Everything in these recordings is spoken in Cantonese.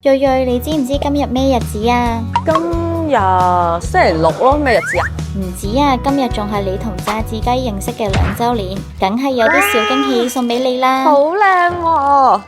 瑞瑞，你知唔知今日咩日子啊？今日星期六咯，咩日子啊？唔止啊，今日仲係你同炸子雞認識嘅2週年，梗係有啲小驚喜送俾你啦。好靚喎！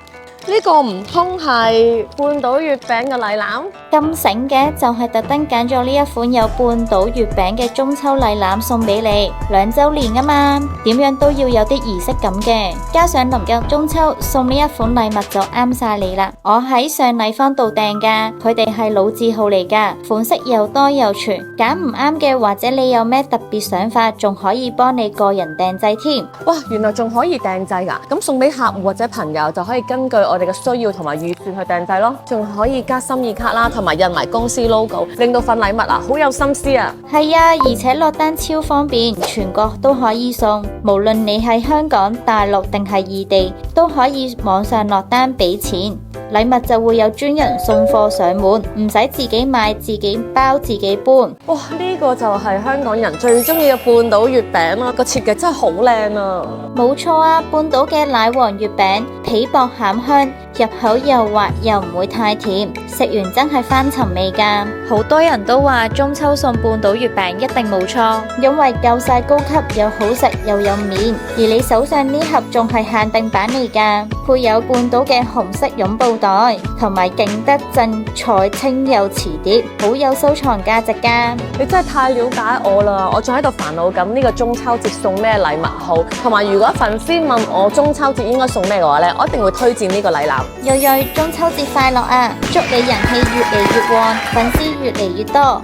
呢個唔通係半島月餅嘅禮籃？咁醒嘅，就係特登揀咗呢一款有半島月餅嘅中秋禮籃送俾你，2週年啊嘛，點樣都要有啲儀式感嘅，加上臨近中秋，送呢一款禮物就啱晒你啦。我喺上禮坊度訂噶，佢哋係老字號嚟噶，款式又多又全，揀唔啱嘅或者你有咩特別想法，仲可以幫你個人訂製添。哇，原來仲可以訂製㗎！咁送俾客戶或者朋友就可以根據我哋嘅需要同埋預算去訂製咯，仲可以加心意卡啦，同埋印埋公司 logo， 令到份禮物好有心思啊！係啊，而且落單超方便，全國都可以送，無論你喺香港、大陸定係異地，都可以網上落單俾錢，禮物就會有專人送貨上門，唔使自己買、自己包、自己搬。哇，呢個就係香港人最中意嘅半島月餅啦，個設計真係好靚啊！冇錯啊，半島嘅奶黃月餅，皮薄餡香，入口又滑又唔會太甜，食完真係翻尋味㗎。好多人都話中秋送半島月餅一定冇錯，因為夠晒高級又好食又有面，而你手上呢盒仲係限定版嚟㗎，配有半島嘅紅色擁抱袋，同埋勁得震彩清釉瓷碟，好有收藏價值㗎。你真係太了解我啦！我仲喺度煩惱緊呢個中秋節送咩禮物好，同埋如果粉絲問我中秋節應該送咩嘅話呢，我一定會推薦呢個禮籃。瑞瑞，中秋節快樂啊！祝你人氣越嚟越旺，粉絲越嚟越多。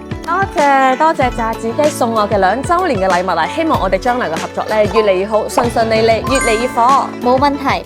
多謝炸子雞送我嘅2週年嘅禮物啊！希望我哋將來嘅合作呢越嚟越好，順順利利，越嚟越火。冇問題。